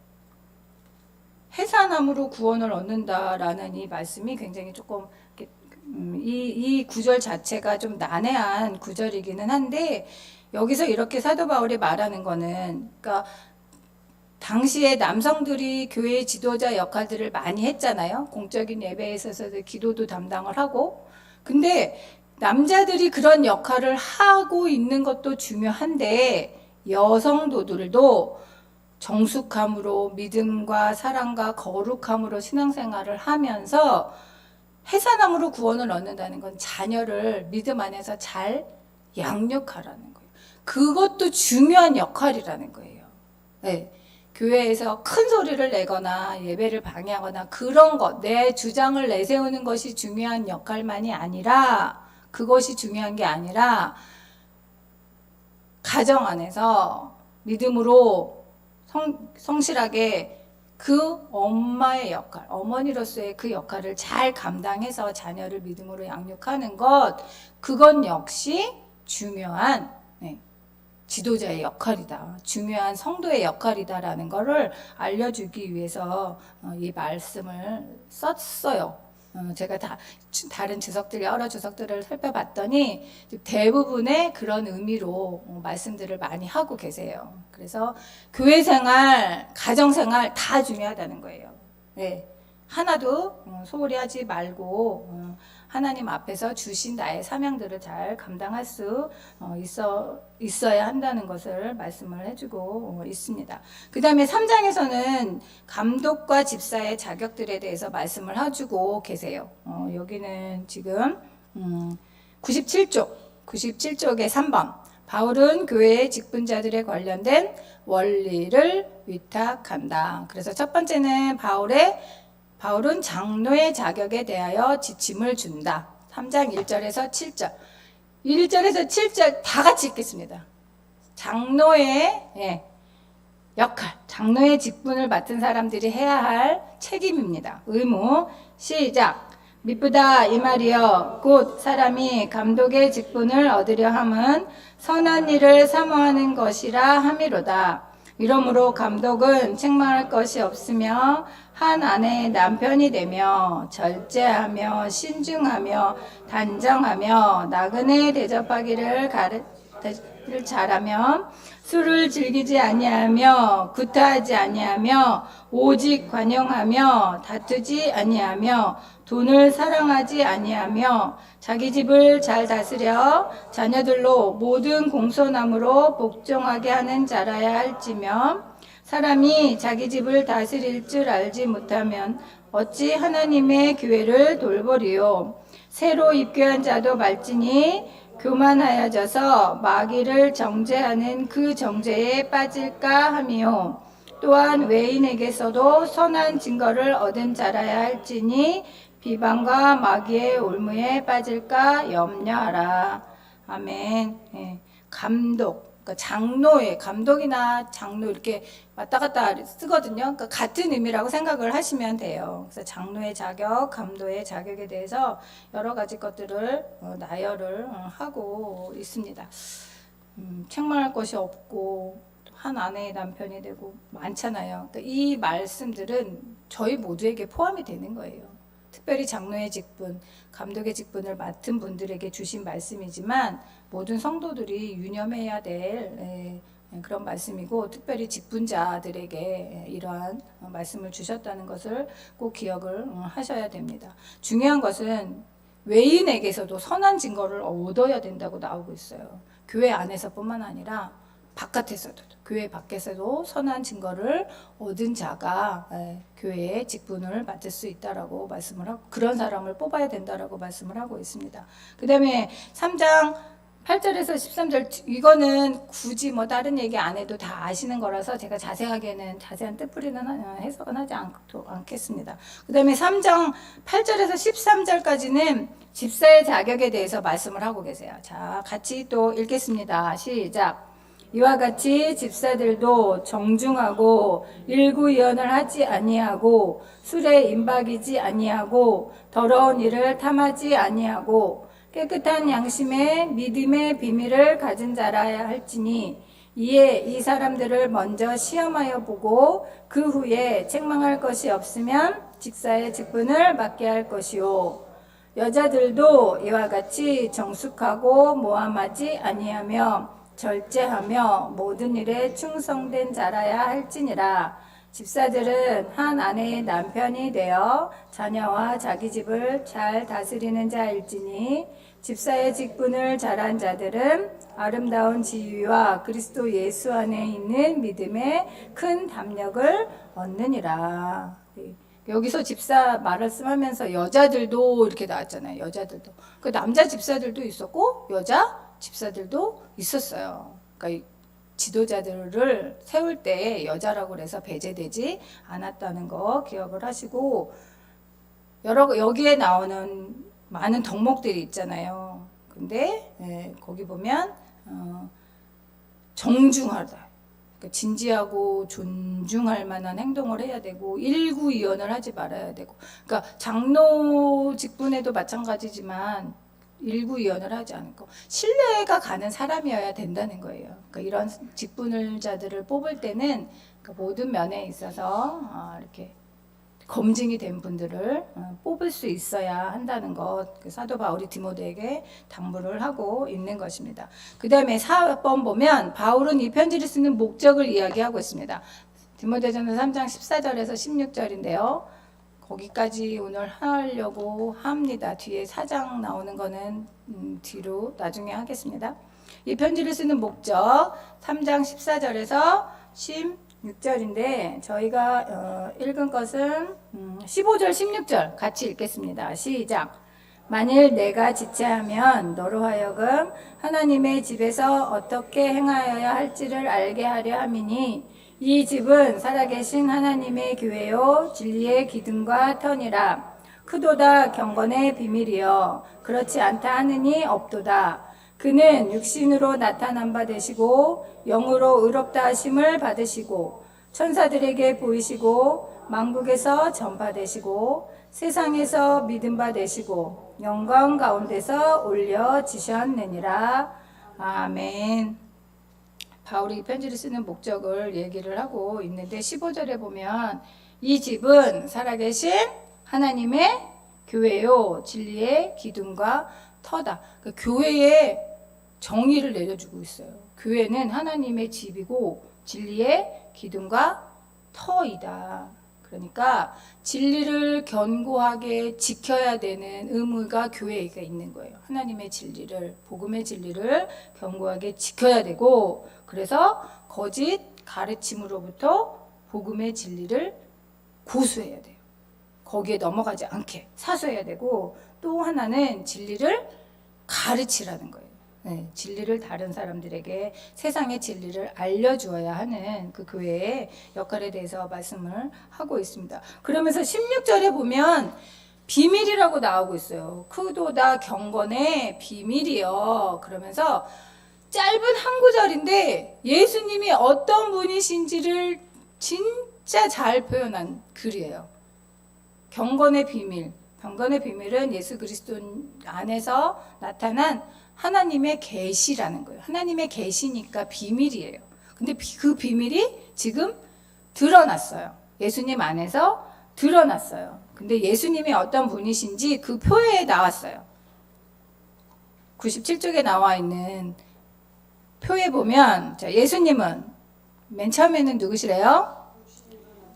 해산함으로 구원을 얻는다라는 이 말씀이 굉장히 조금 이 구절 자체가 좀 난해한 구절이기는 한데, 여기서 이렇게 사도 바울이 말하는 거는, 그러니까 당시에 남성들이 교회의 지도자 역할들을 많이 했잖아요. 공적인 예배에 있어서도 기도도 담당을 하고. 근데 남자들이 그런 역할을 하고 있는 것도 중요한데, 여성도들도 정숙함으로 믿음과 사랑과 거룩함으로 신앙생활을 하면서 해산함으로 구원을 얻는다는 건 자녀를 믿음 안에서 잘 양육하라는 거예요. 그것도 중요한 역할이라는 거예요. 네. 교회에서 큰 소리를 내거나 예배를 방해하거나 그런 것, 내 주장을 내세우는 것이 중요한 역할만이 아니라, 그것이 중요한 게 아니라 가정 안에서 믿음으로 성실하게 그 엄마의 역할, 어머니로서의 그 역할을 잘 감당해서 자녀를 믿음으로 양육하는 것, 그건 역시 중요한 지도자의 역할이다. 중요한 성도의 역할이다라는 것을 알려주기 위해서 이 말씀을 썼어요. 제가 다른 주석들, 여러 주석들을 살펴봤더니 대부분의 그런 의미로 말씀들을 많이 하고 계세요. 그래서 교회 생활, 가정 생활 다 중요하다는 거예요. 네. 하나도 소홀히 하지 말고 하나님 앞에서 주신 나의 사명들을 잘 감당할 수 있어야 한다는 것을 말씀을 해주고 있습니다. 그 다음에 3장에서는 감독과 집사의 자격들에 대해서 말씀을 해주고 계세요. 여기는 지금 97쪽의 3번. 바울은 교회의 직분자들에 관련된 원리를 위탁한다. 그래서 첫 번째는 바울은 장로의 자격에 대하여 지침을 준다. 3장 1절에서 7절. 1절에서 7절 다 같이 읽겠습니다. 장로의 역할, 장로의 직분을 맡은 사람들이 해야 할 책임입니다. 의무. 시작. 미쁘다 이 말이여 곧 사람이 감독의 직분을 얻으려 함은 선한 일을 사모하는 것이라 함이로다. 이러므로 감독은 책망할 것이 없으며 한 아내의 남편이 되며 절제하며 신중하며 단정하며 나그네에 대접하기를 잘하며 술을 즐기지 아니하며 구타하지 아니하며 오직 관용하며 다투지 아니하며 돈을 사랑하지 아니하며 자기 집을 잘 다스려 자녀들로 모든 공손함으로 복종하게 하는 자라야 할지며 사람이 자기 집을 다스릴 줄 알지 못하면 어찌 하나님의 교회를 돌보리요. 새로 입교한 자도 말지니 교만하여져서 마귀를 정죄하는 그 정죄에 빠질까 하며 또한 외인에게서도 선한 증거를 얻은 자라야 할지니 비방과 마귀의 올무에 빠질까 염려하라. 아멘. 예. 감독. 그러니까 장로의 감독이나 장로 이렇게 왔다 갔다 쓰거든요. 그러니까 같은 의미라고 생각을 하시면 돼요. 그래서 장로의 자격, 감독의 자격에 대해서 여러 가지 것들을 나열을 하고 있습니다. 책망할 것이 없고 한 아내의 남편이 되고 많잖아요. 그러니까 이 말씀들은 저희 모두에게 포함이 되는 거예요. 특별히 장로의 직분, 감독의 직분을 맡은 분들에게 주신 말씀이지만 모든 성도들이 유념해야 될 그런 말씀이고 특별히 직분자들에게 이러한 말씀을 주셨다는 것을 꼭 기억을 하셔야 됩니다. 중요한 것은 외인에게서도 선한 증거를 얻어야 된다고 나오고 있어요. 교회 안에서뿐만 아니라 바깥에서도 교회 밖에서도 선한 증거를 얻은 자가 교회의 직분을 맡을 수 있다라고 말씀을 하고 그런 사람을 뽑아야 된다라고 말씀을 하고 있습니다. 그다음에 3장 8절에서 13절 이거는 굳이 뭐 다른 얘기 안 해도 다 아시는 거라서 제가 자세하게는 자세한 뜻풀이는 해석은 하지 않겠습니다. 그다음에 3장 8절에서 13절까지는 집사의 자격에 대해서 말씀을 하고 계세요. 자, 같이 또 읽겠습니다. 시작. 이와 같이 집사들도 정중하고 일구이언을 하지 아니하고 술에 임박이지 아니하고 더러운 일을 탐하지 아니하고 깨끗한 양심에 믿음의 비밀을 가진 자라야 할지니 이에 이 사람들을 먼저 시험하여 보고 그 후에 책망할 것이 없으면 직사의 직분을 맡게 할 것이요 여자들도 이와 같이 정숙하고 모함하지 아니하며 절제하며 모든 일에 충성된 자라야 할지니라. 집사들은 한 아내의 남편이 되어 자녀와 자기 집을 잘 다스리는 자일지니 집사의 직분을 잘한 자들은 아름다운 지위와 그리스도 예수 안에 있는 믿음에 큰 담력을 얻느니라. 여기서 집사 말씀하면서 여자들도 이렇게 나왔잖아요. 여자들도. 그 남자 집사들도 있었고 여자 집사들도 있었어요. 그러니까 지도자들을 세울 때 여자라고 해서 배제되지 않았다는 거 기억을 하시고 여기에 나오는 많은 덕목들이 있잖아요. 근데 거기 보면 정중하다. 그러니까 진지하고 존중할 만한 행동을 해야 되고 일구이언을 하지 말아야 되고 그러니까 장로 직분에도 마찬가지지만 일구이언을 하지 않고 신뢰가 가는 사람이어야 된다는 거예요. 그러니까 이런 직분자들을 뽑을 때는 그 모든 면에 있어서 이렇게 검증이 된 분들을 뽑을 수 있어야 한다는 것 사도 바울이 디모데에게 당부를 하고 있는 것입니다. 그 다음에 4번 보면 바울은 이 편지를 쓰는 목적을 이야기하고 있습니다. 디모데전서 3장 14절에서 16절인데요. 거기까지 오늘 하려고 합니다. 뒤에 4장 나오는 거는 뒤로 나중에 하겠습니다. 이 편지를 쓰는 목적 3장 14절에서 16절인데 저희가 읽은 것은 15절 16절 같이 읽겠습니다. 시작. 만일 내가 지체하면 너로 하여금 하나님의 집에서 어떻게 행하여야 할지를 알게 하려 함이니 이 집은 살아계신 하나님의 교회요 진리의 기둥과 터니라. 크도다 경건의 비밀이여 그렇지 않다 하느니 없도다. 그는 육신으로 나타난 바 되시고 영으로 의롭다 하심을 받으시고 천사들에게 보이시고 만국에서 전파되시고 세상에서 믿음 바 되시고 영광 가운데서 올려지셨느니라. 아멘. 바울이 이 편지를 쓰는 목적을 얘기를 하고 있는데 15절에 보면 이 집은 살아계신 하나님의 교회요 진리의 기둥과 터다. 그러니까 교회의 정의를 내려주고 있어요. 교회는 하나님의 집이고 진리의 기둥과 터이다. 그러니까 진리를 견고하게 지켜야 되는 의무가 교회에 있는 거예요. 하나님의 진리를, 복음의 진리를 견고하게 지켜야 되고 그래서 거짓 가르침으로부터 복음의 진리를 고수해야 돼요. 거기에 넘어가지 않게 사수해야 되고 또 하나는 진리를 가르치라는 거예요. 네, 진리를 다른 사람들에게 세상의 진리를 알려주어야 하는 그 교회의 역할에 대해서 말씀을 하고 있습니다. 그러면서 16절에 보면 비밀이라고 나오고 있어요. 크도다 경건의 비밀이요. 그러면서 짧은 한 구절인데 예수님이 어떤 분이신지를 진짜 잘 표현한 글이에요. 경건의 비밀. 경건의 비밀은 예수 그리스도 안에서 나타난 하나님의 계시라는 거예요. 하나님의 계시니까 비밀이에요. 근데 그 비밀이 지금 드러났어요. 예수님 안에서 드러났어요. 근데 예수님이 어떤 분이신지 그 표에 나왔어요. 97쪽에 나와 있는 표에 보면 자, 예수님은 맨 처음에는 누구시래요?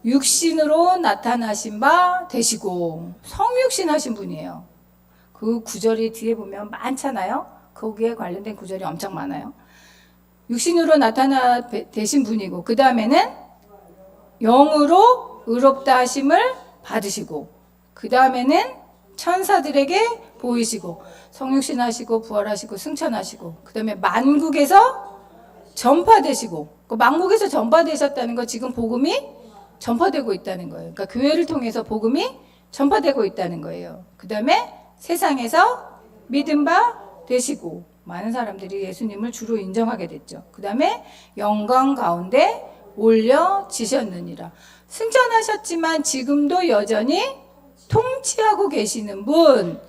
육신으로 나타나신 바 되시고 성육신 하신 분이에요. 그 구절이 뒤에 보면 많잖아요. 거기에 관련된 구절이 엄청 많아요. 육신으로 나타나 되신 분이고 그 다음에는 영으로 의롭다 하심을 받으시고 그 다음에는 천사들에게 보이시고 성육신 하시고 부활하시고 승천하시고 그 다음에 만국에서 전파되시고 그 만국에서 전파되셨다는 거 지금 복음이 전파되고 있다는 거예요. 그러니까 교회를 통해서 복음이 전파되고 있다는 거예요. 그 다음에 세상에서 믿음 바 되시고 많은 사람들이 예수님을 주로 인정하게 됐죠. 그 다음에 영광 가운데 올려지셨느니라. 승천하셨지만 지금도 여전히 통치하고 계시는 분,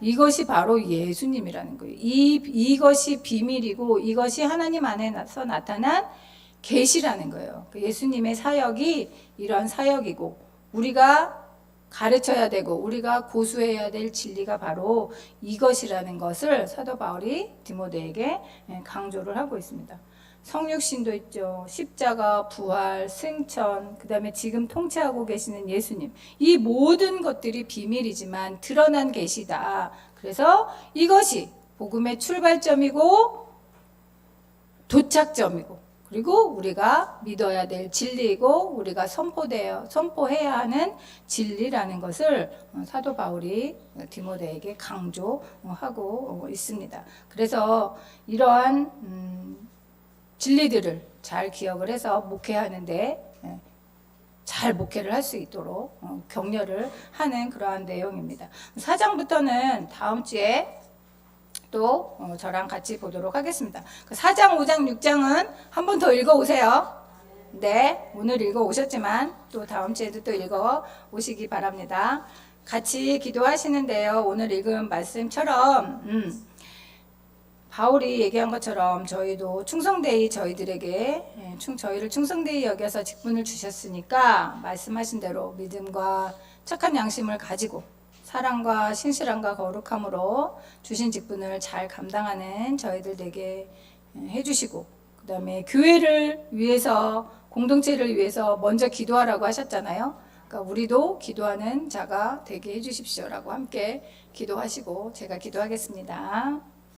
이것이 바로 예수님이라는 거예요. 이것이 비밀이고 이것이 하나님 안에서 나타난 계시라는 거예요. 예수님의 사역이 이런 사역이고 우리가 가르쳐야 되고 우리가 고수해야 될 진리가 바로 이것이라는 것을 사도 바울이 디모데에게 강조를 하고 있습니다. 성육신도 있죠. 십자가, 부활, 승천, 그 다음에 지금 통치하고 계시는 예수님. 이 모든 것들이 비밀이지만 드러난 계시다. 그래서 이것이 복음의 출발점이고 도착점이고 그리고 우리가 믿어야 될 진리이고 우리가 선포해야 하는 진리라는 것을 사도 바울이 디모데에게 강조하고 있습니다. 그래서 이러한 진리들을 잘 기억을 해서 목회하는데 잘 목회를 할 수 있도록 격려를 하는 그러한 내용입니다. 4장부터는 다음 주에 또 저랑 같이 보도록 하겠습니다. 4장, 5장, 6장은 한 번 더 읽어오세요. 네, 오늘 읽어오셨지만 또 다음 주에도 또 읽어오시기 바랍니다. 같이 기도하시는데요. 오늘 읽은 말씀처럼 바울이 얘기한 것처럼 저희도 충성되이 저희들에게 저희를 충성되이 여겨서 직분을 주셨으니까 말씀하신 대로 믿음과 착한 양심을 가지고 사랑과 신실함과 거룩함으로 주신 직분을 잘 감당하는 저희들 되게 해주시고 그 다음에 교회를 위해서 공동체를 위해서 먼저 기도하라고 하셨잖아요. 그러니까 우리도 기도하는 자가 되게 해주십시오라고 함께 기도하시고 제가 기도하겠습니다.